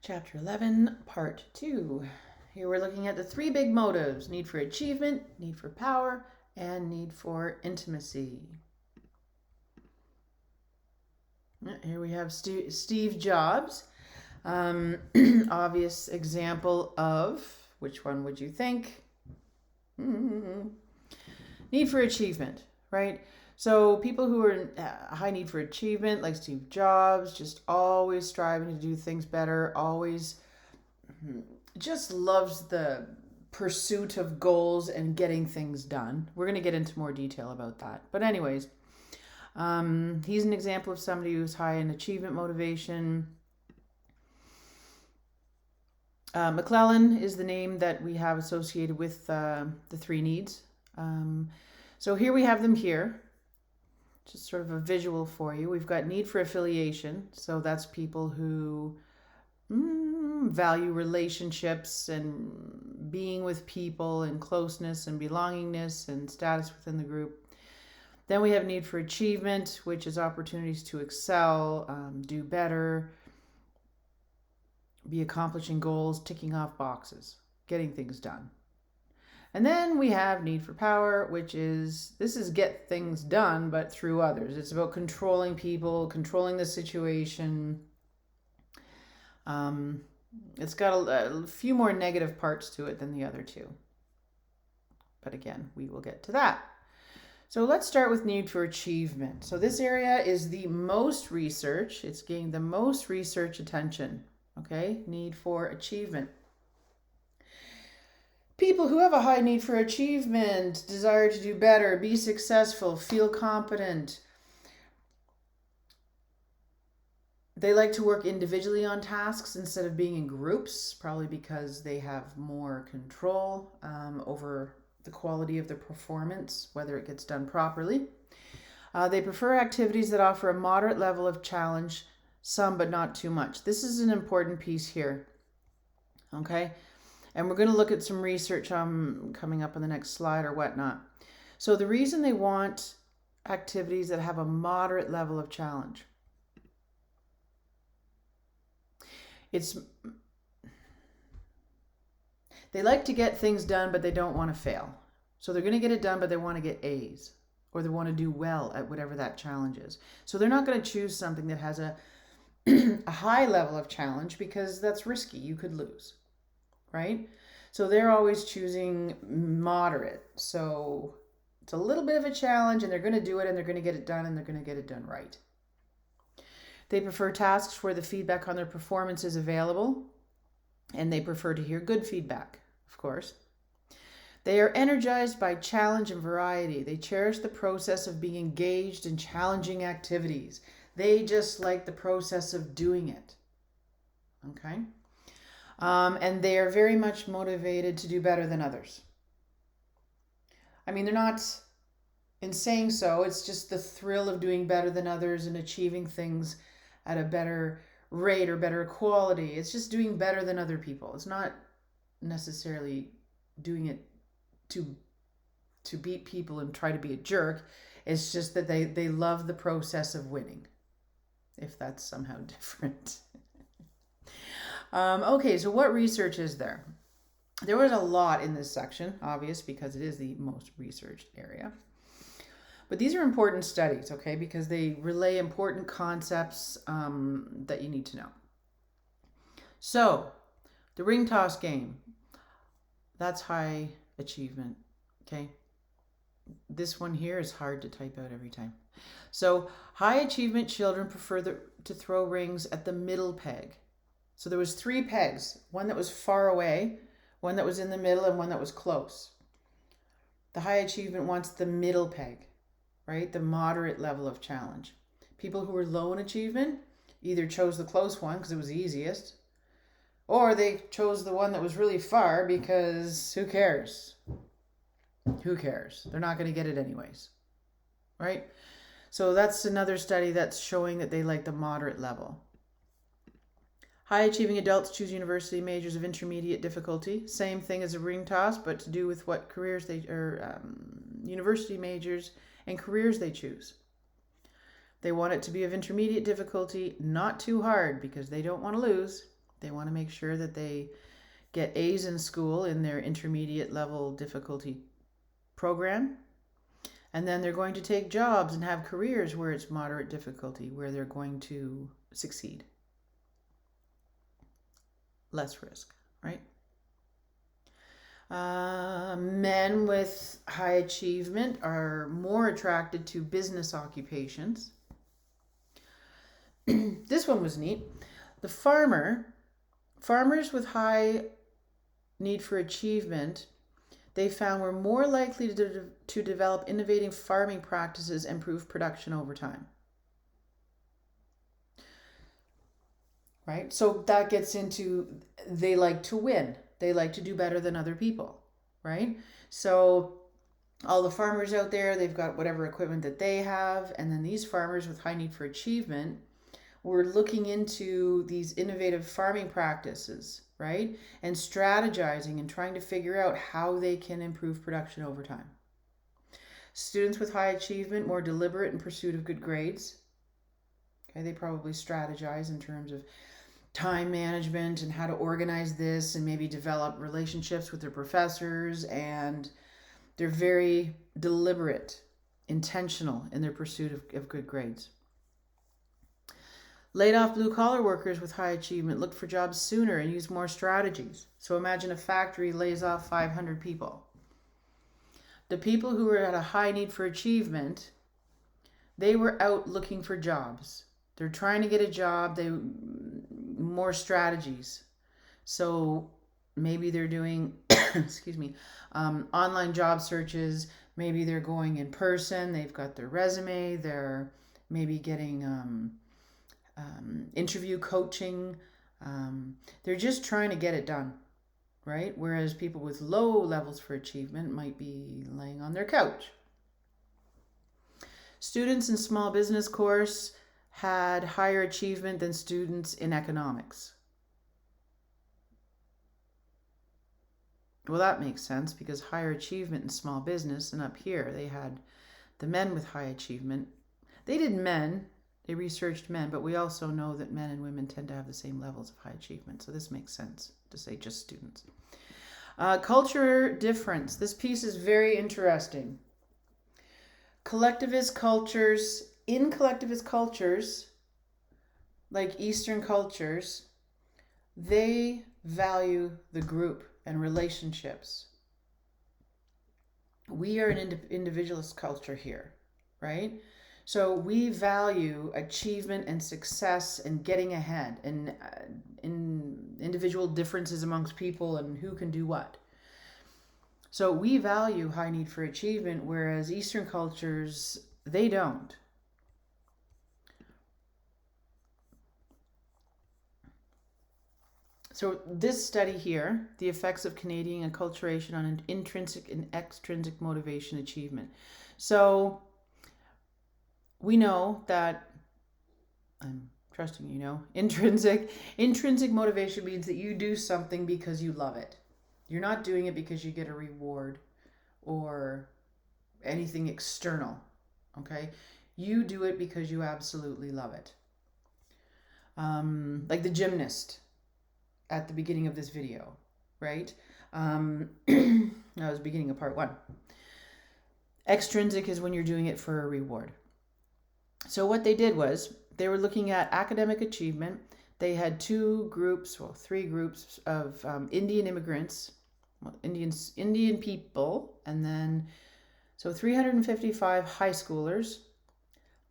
Chapter 11, Part 2. Here we're looking at the three big motives: need for achievement, need for power, and need for intimacy. Here we have Steve Jobs. Obvious example of, which one would you think? Need for achievement, right? So people who are in high need for achievement, like Steve Jobs, just always striving to do things better, always just loves the pursuit of goals and getting things done. We're going to get into more detail about that. But anyways, he's an example of somebody who's high in achievement motivation. McClellan is the name that we have associated with the three needs. So here we have them here. Just sort of a visual for you. We've got need for affiliation. So that's people who value relationships and being with people and closeness and belongingness and status within the group. Then we have need for achievement, which is opportunities to excel, do better, be accomplishing goals, ticking off boxes, getting things done. And then we have need for power, which is, this is get things done, but through others. It's about controlling people, controlling the situation. It's got a few more negative parts to it than the other two. But again, we will get to that. So let's start with need for achievement. So this area is the most research. It's getting the most research attention. Okay, need for achievement. People who have a high need for achievement, desire to do better, be successful, feel competent. They like to work individually on tasks instead of being in groups, probably because they have more control over the quality of the performance, whether it gets done properly. They prefer activities that offer a moderate level of challenge, some but not too much. This is an important piece here. Okay? And we're going to look at some research coming up on the next slide or whatnot. So the reason they want activities that have a moderate level of challenge, they like to get things done, but they don't want to fail. So they're going to get it done, but they want to get A's, or they want to do well at whatever that challenge is. So they're not going to choose something that has a high level of challenge because that's risky. You could lose. Right? So they're always choosing moderate. So it's a little bit of a challenge and they're going to do it and they're going to get it done and they're going to get it done right. They prefer tasks where the feedback on their performance is available, and they prefer to hear good feedback, of course. They are energized by challenge and variety. They cherish the process of being engaged in challenging activities. They just like the process of doing it. Okay? And they are very much motivated to do better than others. I mean, they're not, in saying so, it's just the thrill of doing better than others and achieving things at a better rate or better quality. It's just doing better than other people. It's not necessarily doing it to beat people and try to be a jerk. It's just that they love the process of winning, if that's somehow different. Okay, so what research is there? There was a lot in this section, obvious, because it is the most researched area. But these are important studies, okay, because they relay important concepts that you need to know. So, the ring toss game, that's high achievement, okay? This one here is hard to type out every time. So, high achievement children prefer to throw rings at the middle peg. So there was 3 pegs, one that was far away, one that was in the middle, and one that was close. The high achievement wants the middle peg, right? The moderate level of challenge. People who were low in achievement either chose the close one because it was the easiest, or they chose the one that was really far because who cares? Who cares? They're not going to get it anyways, right? So that's another study that's showing that they like the moderate level. High achieving adults choose university majors of intermediate difficulty. Same thing as a ring toss, but to do with what careers university majors and careers they choose. They want it to be of intermediate difficulty, not too hard because they don't want to lose. They want to make sure that they get A's in school in their intermediate level difficulty program. And then they're going to take jobs and have careers where it's moderate difficulty, where they're going to succeed. Less risk, right? Men with high achievement are more attracted to business occupations. This one was neat. The farmers with high need for achievement, they found were more likely to develop innovative farming practices and improve production over time. Right? So that gets into, they like to win. They like to do better than other people, right? So all the farmers out there, they've got whatever equipment that they have. And then these farmers with high need for achievement were looking into these innovative farming practices, right? And strategizing and trying to figure out how they can improve production over time. Students with high achievement, more deliberate in pursuit of good grades. Okay, they probably strategize in terms of time management and how to organize this and maybe develop relationships with their professors, and they're very deliberate, intentional in their pursuit of good grades. Laid off blue-collar workers with high achievement looked for jobs sooner and used more strategies. So imagine a factory lays off 500 people. The people who were at a high need for achievement, they were out looking for jobs. They're trying to get a job, more strategies. So maybe they're doing, online job searches. Maybe they're going in person. They've got their resume. They're maybe getting interview coaching. They're just trying to get it done, right? Whereas people with low levels for achievement might be laying on their couch. Students in small business course had higher achievement than students in economics. Well, that makes sense, because higher achievement in small business, and up here they had the men with high achievement. They researched men, but we also know that men and women tend to have the same levels of high achievement. So this makes sense to say just students. Culture difference. This piece is very interesting. Collectivist cultures, like Eastern cultures, they value the group and relationships. We are an individualist culture here, right? So we value achievement and success and getting ahead and in individual differences amongst people and who can do what. So we value high need for achievement, whereas Eastern cultures, they don't. So this study here, the effects of Canadian acculturation on an intrinsic and extrinsic motivation achievement. So we know that, I'm trusting you know, intrinsic motivation means that you do something because you love it. You're not doing it because you get a reward or anything external, okay? You do it because you absolutely love it. Like the gymnast at the beginning of this video, right? That was beginning of part 1. Extrinsic is when you're doing it for a reward. So what they did was they were looking at academic achievement. They had 3 groups of Indian immigrants, Indian people, and then so 355 high schoolers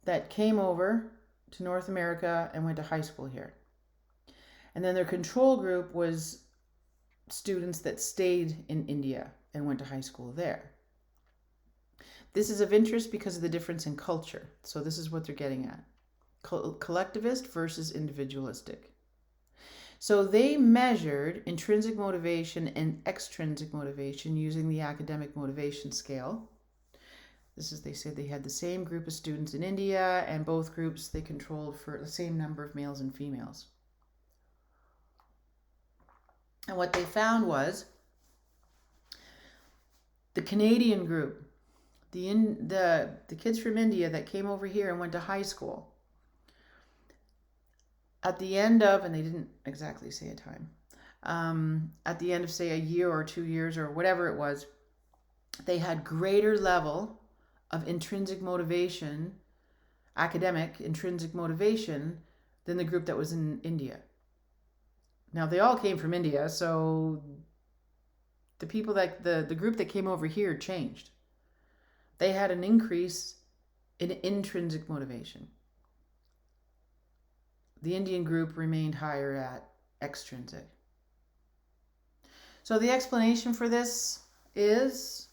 that came over to North America and went to high school here. And then their control group was students that stayed in India and went to high school there. This is of interest because of the difference in culture. So this is what they're getting at. Collectivist versus individualistic. So they measured intrinsic motivation and extrinsic motivation using the academic motivation scale. They said they had the same group of students in India, and both groups they controlled for the same number of males and females. And what they found was the Canadian group, the kids from India that came over here and went to high school, at the end of, and they didn't exactly say a time, at the end of, say, a year or 2 years or whatever it was, they had greater level of intrinsic motivation, academic intrinsic motivation, than the group that was in India. Now, they all came from India, so the people that the group that came over here changed. They had an increase in intrinsic motivation. The Indian group remained higher at extrinsic. So the explanation for this is,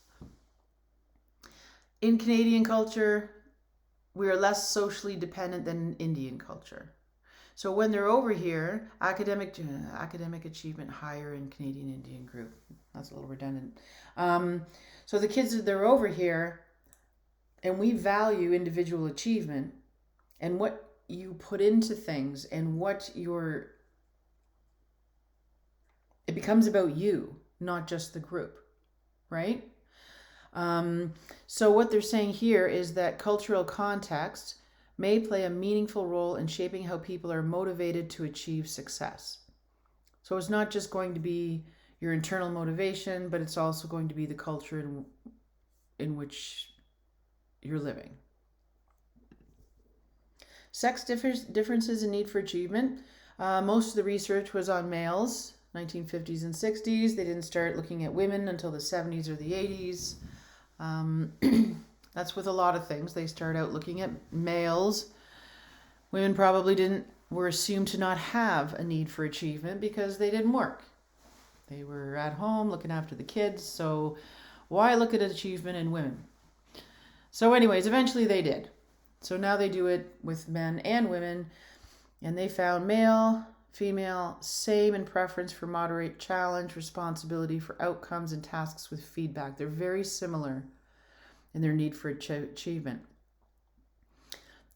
in Canadian culture, we are less socially dependent than in Indian culture. So when they're over here, academic achievement higher in Canadian Indian group. That's a little redundant. So the kids, they're over here, and we value individual achievement and what you put into things and what it becomes about you, not just the group, right? So what they're saying here is that cultural context may play a meaningful role in shaping how people are motivated to achieve success. So it's not just going to be your internal motivation, but it's also going to be the culture in which you're living. Sex differences in need for achievement. Most of the research was on males, 1950s and 60s. They didn't start looking at women until the 70s or the 80s. That's with a lot of things. They start out looking at males. Women probably were assumed to not have a need for achievement because they didn't work. They were at home looking after the kids. So why look at achievement in women? So anyways, eventually they did. So now they do it with men and women, and they found male, female, same in preference for moderate challenge, responsibility for outcomes and tasks with feedback. They're very similar in their need for achievement.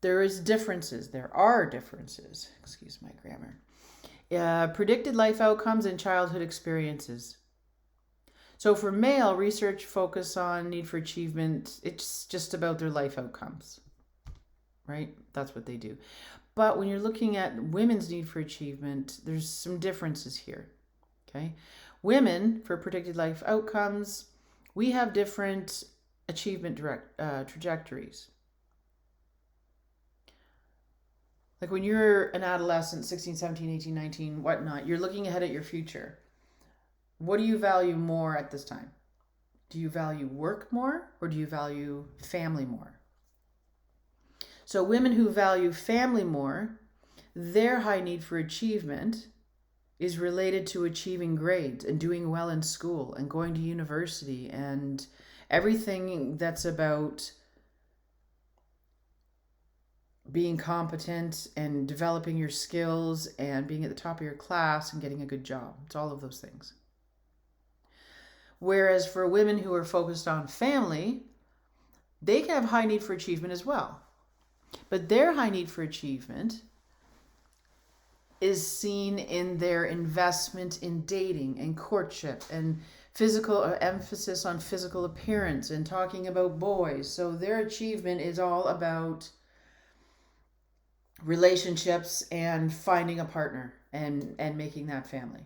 There are differences. Excuse my grammar. Predicted life outcomes and childhood experiences. So for male, research focus on need for achievement. It's just about their life outcomes, right? That's what they do. But when you're looking at women's need for achievement, there's some differences here, okay? Women, for predicted life outcomes, we have different achievement trajectories. Like when you're an adolescent, 16, 17, 18, 19, whatnot, you're looking ahead at your future. What do you value more at this time? Do you value work more or do you value family more? So women who value family more, their high need for achievement is related to achieving grades and doing well in school and going to university and everything that's about being competent and developing your skills and being at the top of your class and getting a good job. It's all of those things. Whereas for women who are focused on family, they can have high need for achievement as well. But their high need for achievement is seen in their investment in dating and courtship and physical emphasis on physical appearance and talking about boys. So their achievement is all about relationships and finding a partner and making that family.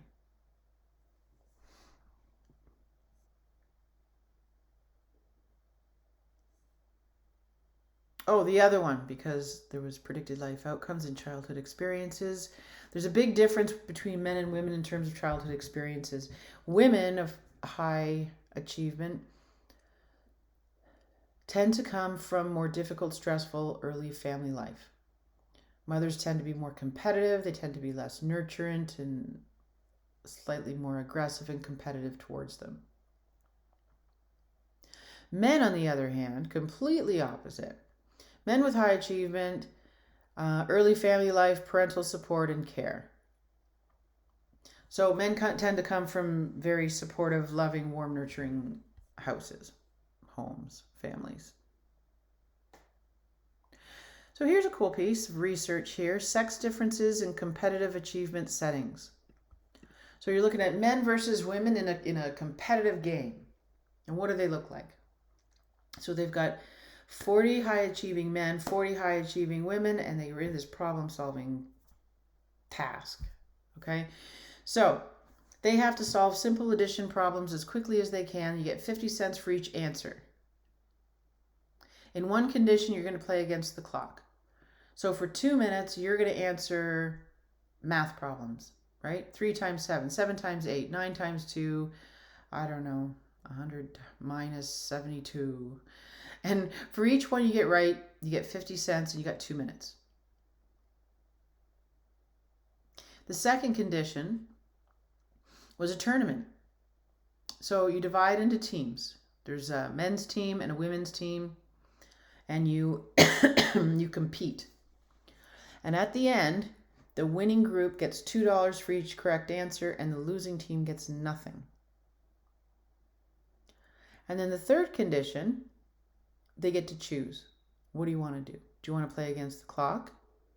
Oh, the other one, because there was predicted life outcomes and childhood experiences. There's a big difference between men and women in terms of childhood experiences. Women of high achievement tend to come from more difficult, stressful, early family life. Mothers tend to be more competitive. They tend to be less nurturant and slightly more aggressive and competitive towards them. Men, on the other hand, completely opposite. Men with high achievement, early family life, parental support, and care. So men tend to come from very supportive, loving, warm, nurturing houses, homes, families. So here's a cool piece of research here. Sex differences in competitive achievement settings. So you're looking at men versus women in a competitive game. And what do they look like? So they've got 40 high achieving men, 40 high achieving women, and they were in this problem solving task. Okay, so they have to solve simple addition problems as quickly as they can. You get 50 cents for each answer. In one condition, you're going to play against the clock. So for 2 minutes, you're going to answer math problems, right? 3 times 7, 7 times 8, 9 times 2, I don't know, 100 minus 72. And for each one you get right, you get 50 cents and you got 2 minutes. The second condition was a tournament. So you divide into teams. There's a men's team and a women's team, and you you compete. And at the end, the winning group gets $2 for each correct answer, and the losing team gets nothing. And then the third condition, they get to choose. What do you want to do? Do you want to play against the clock,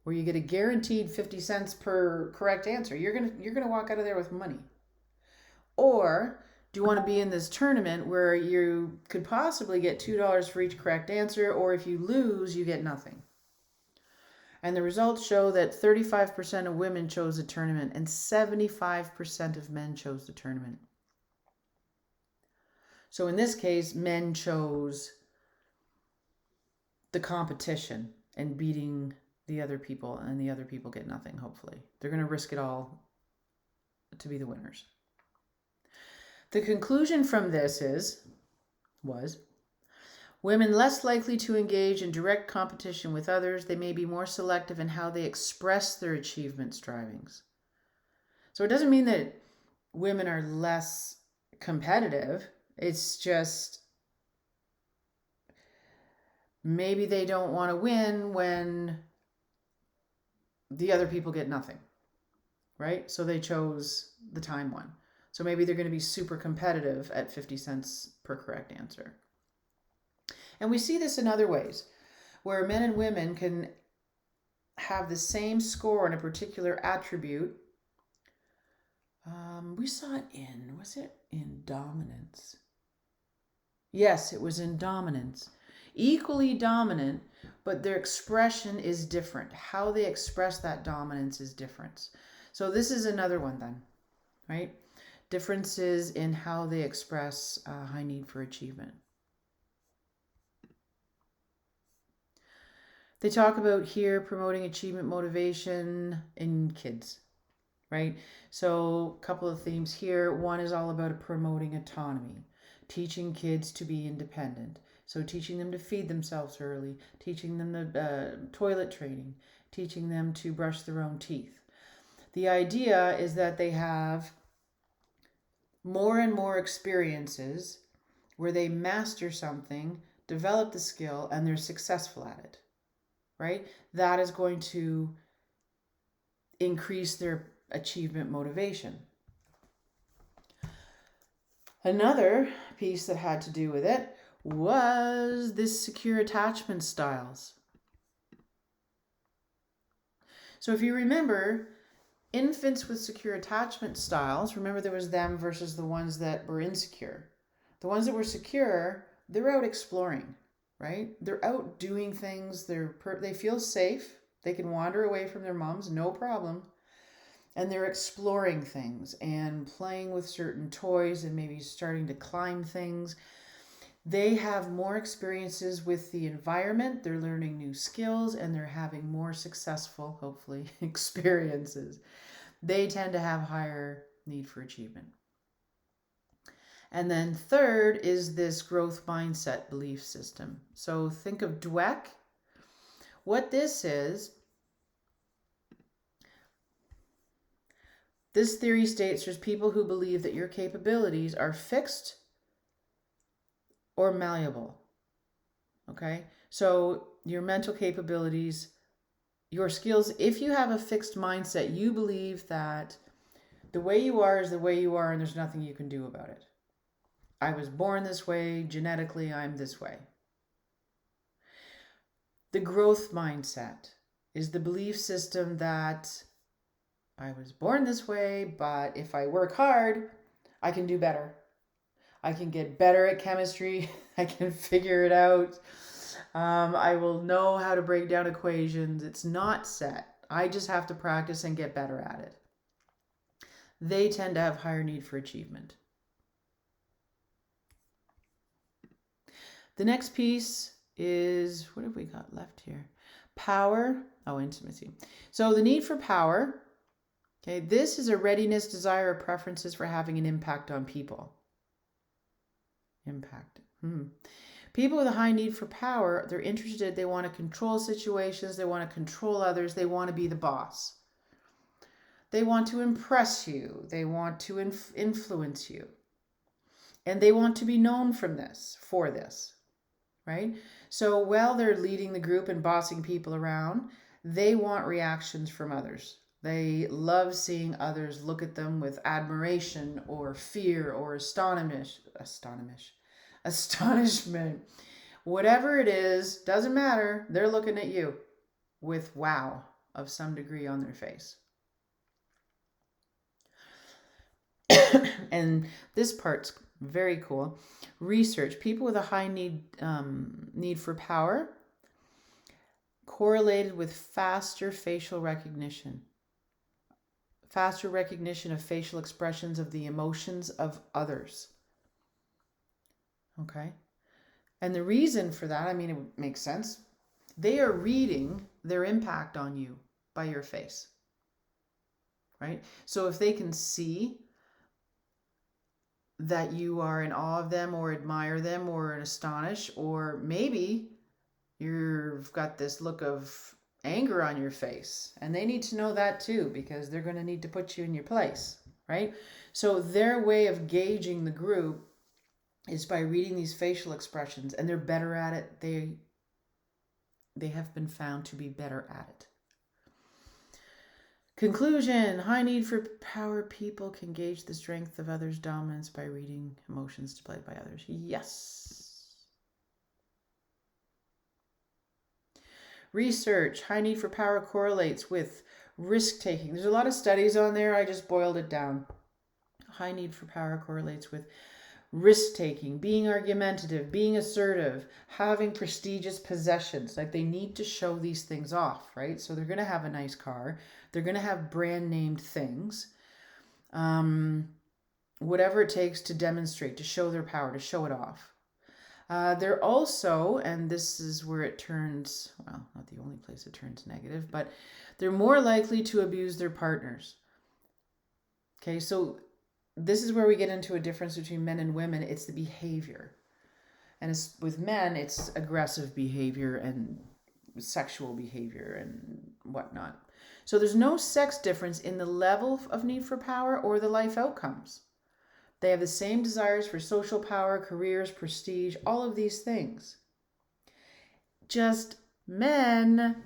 where you get a guaranteed 50 cents per correct answer? You're gonna walk out of there with money. Or do you want to be in this tournament where you could possibly get $2 for each correct answer, or if you lose, you get nothing? And the results show that 35% of women chose the tournament and 75% of men chose the tournament. So in this case, men chose the competition and beating the other people, and the other people get nothing, hopefully. They're going to risk it all to be the winners. The conclusion from this was women less likely to engage in direct competition with others. They may be more selective in how they express their achievement strivings. So it doesn't mean that women are less competitive. It's just maybe they don't want to win when the other people get nothing, right? So they chose the time one. So maybe they're going to be super competitive at 50 cents per correct answer. And we see this in other ways, where men and women can have the same score in a particular attribute. We saw it was it in dominance? Yes, it was in dominance. Equally dominant, but their expression is different. How they express that dominance is different. So this is another one then, right? Differences in how they express high need for achievement. They talk about here promoting achievement motivation in kids, right? So a couple of themes here. One is all about promoting autonomy, teaching kids to be independent. So teaching them to feed themselves early, teaching them the toilet training, teaching them to brush their own teeth. The idea is that they have more and more experiences where they master something, develop the skill, and they're successful at it, right? That is going to increase their achievement motivation. Another piece that had to do with it was this secure attachment styles. So if you remember, infants with secure attachment styles, remember there was them versus the ones that were insecure. The ones that were secure, they're out exploring, right? They're out doing things. They feel safe. They can wander away from their moms, no problem. And they're exploring things and playing with certain toys and maybe starting to climb things. They have more experiences with the environment. They're learning new skills and they're having more successful, hopefully, experiences. They tend to have higher need for achievement. And then third is this growth mindset belief system. So think of Dweck. What this theory states there's people who believe that your capabilities are fixed or malleable. Okay? So your mental capabilities, your skills, if you have a fixed mindset, you believe that the way you are is the way you are and there's nothing you can do about it. I was born this way, genetically I'm this way. The growth mindset is the belief system that I was born this way, but if I work hard, I can do better. I can get better at chemistry. I can figure it out. I will know how to break down equations. It's not set. I just have to practice and get better at it. They tend to have higher need for achievement. The next piece is, what have we got left here? Power. Oh, intimacy. So the need for power. Okay, this is a readiness, desire, or preferences for having an impact on people. Impact. People with a high need for power, they're interested, they want to control situations, they want to control others, they want to be the boss. They want to impress you, they want to influence you. And they want to be known for this, right? So while they're leading the group and bossing people around, they want reactions from others. They love seeing others look at them with admiration or fear or astonishment. Whatever it is, doesn't matter. They're looking at you with wow of some degree on their face. And this part's very cool. Research. People with a high need for power correlated with faster facial recognition. Faster recognition of facial expressions of the emotions of others. Okay? And the reason for that, I mean, it makes sense. They are reading their impact on you by your face. Right? So if they can see that you are in awe of them or admire them or astonished, or maybe you've got this look of anger on your face, and they need to know that too, because they're going to need to put you in your place, right? So their way of gauging the group is by reading these facial expressions, and they're better at it. They have been found to be better at it. Conclusion. High need for power people can gauge the strength of others' dominance by reading emotions displayed by others. Yes. Research. High need for power correlates with risk-taking. There's a lot of studies on there. I just boiled it down. High need for power correlates with risk-taking, being argumentative, being assertive, having prestigious possessions. Like, they need to show these things off, right? So they're going to have a nice car. They're going to have brand named things. Whatever it takes to demonstrate, to show their power, to show it off. They're also, and this is where it turns, well, not the only place it turns negative, but they're more likely to abuse their partners. Okay, so this is where we get into a difference between men and women. It's the behavior. And with men, it's aggressive behavior and sexual behavior and whatnot. So there's no sex difference in the level of need for power or the life outcomes. They have the same desires for social power, careers, prestige, all of these things. Just men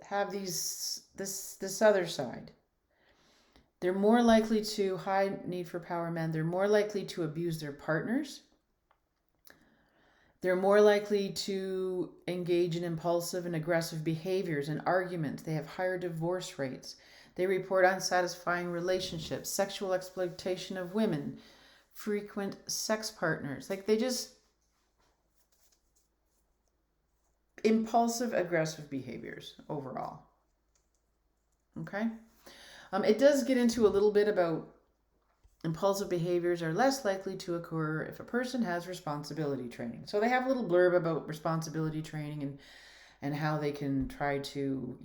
have this other side. They're more likely to, high need for power men, they're more likely to abuse their partners. They're more likely to engage in impulsive and aggressive behaviors and arguments. They have higher divorce rates. They report unsatisfying relationships, sexual exploitation of women, frequent sex partners. Like, they just, impulsive, aggressive behaviors overall. Okay? It does get into a little bit about impulsive behaviors are less likely to occur if a person has responsibility training. So they have a little blurb about responsibility training and how they can try to,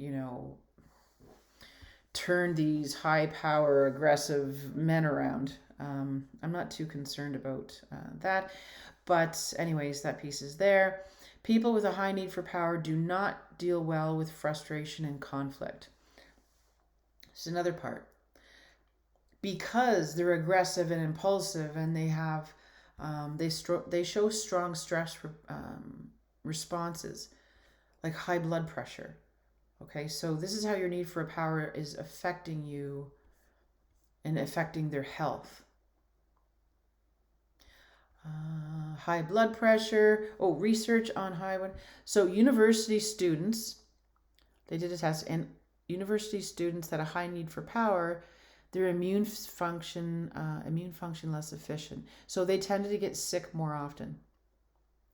turn these high power, aggressive men around. I'm not too concerned about that. But anyways, that piece is there. People with a high need for power do not deal well with frustration and conflict. This is another part. Because they're aggressive and impulsive, and they have, they show strong stress responses, like high blood pressure. Okay, so this is how your need for power is affecting you and affecting their health. High blood pressure. Oh, research on high one. So university students, they did a test, and university students that have a high need for power, their immune function less efficient. So they tended to get sick more often.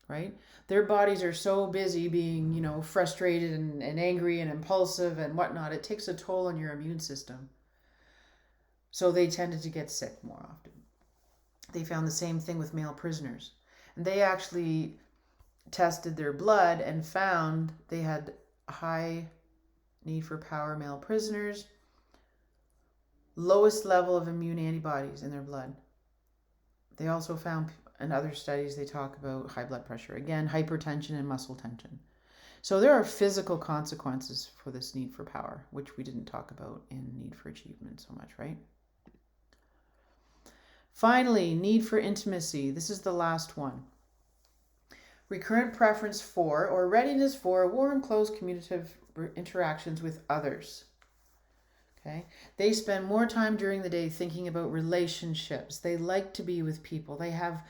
right? Their bodies are so busy being, frustrated and angry and impulsive and whatnot. It takes a toll on your immune system. So they tended to get sick more often. They found the same thing with male prisoners. And they actually tested their blood and found they had high need for power male prisoners, lowest level of immune antibodies in their blood. They also found, in other studies, they talk about high blood pressure. Again, hypertension and muscle tension. So there are physical consequences for this need for power, which we didn't talk about in need for achievement so much, right? Finally, need for intimacy. This is the last one. Recurrent preference for or readiness for warm, close communicative interactions with others. Okay? They spend more time during the day thinking about relationships. They like to be with people. They have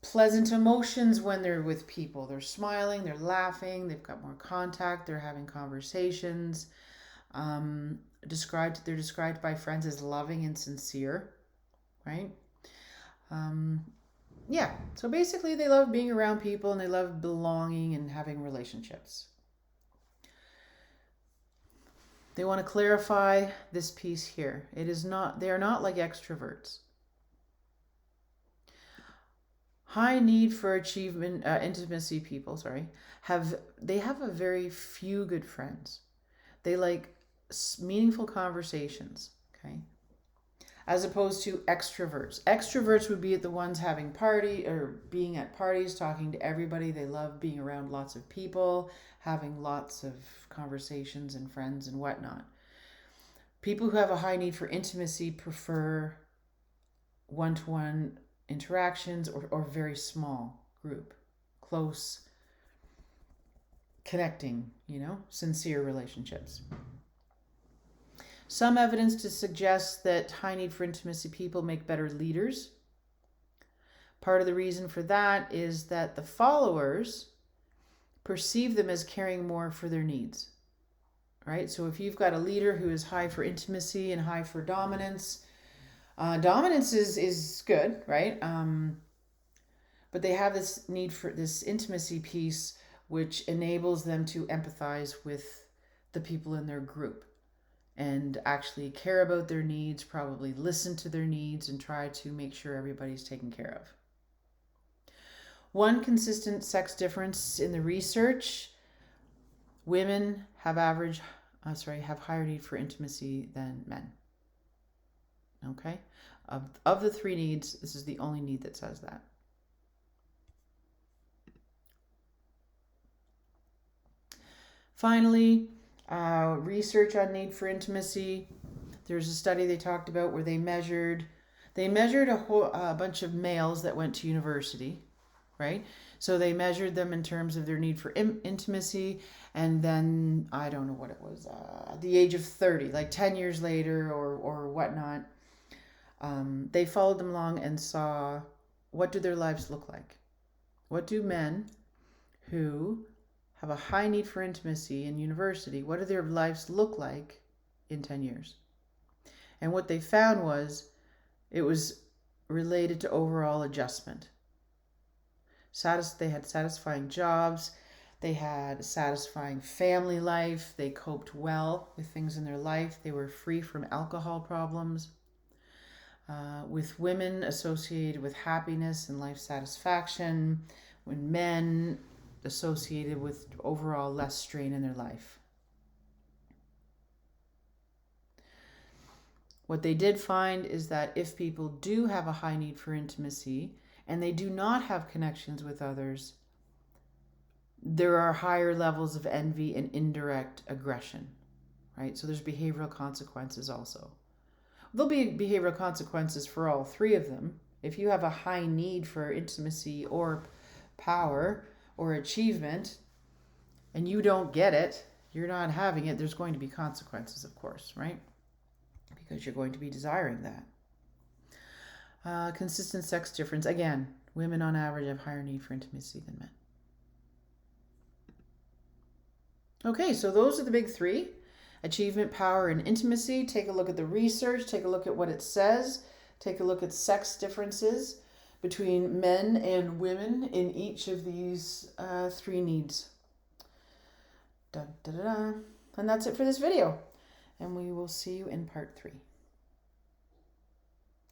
pleasant emotions when they're with people. They're smiling, they're laughing, they've got more contact, they're having conversations. They're described by friends as loving and sincere, right? Yeah, so basically they love being around people and they love belonging and having relationships. They want to clarify this piece here. They are not like extroverts. High need for achievement, intimacy people, have a very few good friends. They like meaningful conversations, okay? As opposed to extroverts. Extroverts would be the ones having being at parties, talking to everybody. They love being around lots of people, having lots of conversations and friends and whatnot. People who have a high need for intimacy prefer one-to-one interactions or very small group, close, connecting, sincere relationships. Some evidence to suggest that high need for intimacy people make better leaders. Part of the reason for that is that the followers perceive them as caring more for their needs, right? So if you've got a leader who is high for intimacy and high for dominance, dominance is good, right? But they have this need for this intimacy piece, which enables them to empathize with the people in their group and actually care about their needs, probably listen to their needs and try to make sure everybody's taken care of. One consistent sex difference in the research, women have higher need for intimacy than men. Okay? Of the three needs, this is the only need that says that. Finally, research on need for intimacy. There's a study they talked about where they measured a bunch of males that went to university, right? So they measured them in terms of their need for intimacy, and then I don't know what it was, at the age of 30, like 10 years later or whatnot, they followed them along and saw, what do their lives look like? What do men who have a high need for intimacy in university, what do their lives look like in 10 years? And what they found was it was related to overall adjustment. They had satisfying jobs, they had a satisfying family life, they coped well with things in their life, they were free from alcohol problems. With women associated with happiness and life satisfaction, when men associated with overall less strain in their life. What they did find is that if people do have a high need for intimacy and they do not have connections with others, there are higher levels of envy and indirect aggression, right? So there's behavioral consequences also. There'll be behavioral consequences for all three of them. If you have a high need for intimacy or power or achievement and you don't get it, you're not having it, there's going to be consequences, of course, right? Because you're going to be desiring that. Consistent sex difference. Again, women on average have higher need for intimacy than men. Okay, so those are the big three: achievement, power, and intimacy. Take a look at the research, take a look at what it says, take a look at sex differences. between men and women in each of these 3 needs. Dun, da, da, da. And that's it for this video. And we will see you in part 3.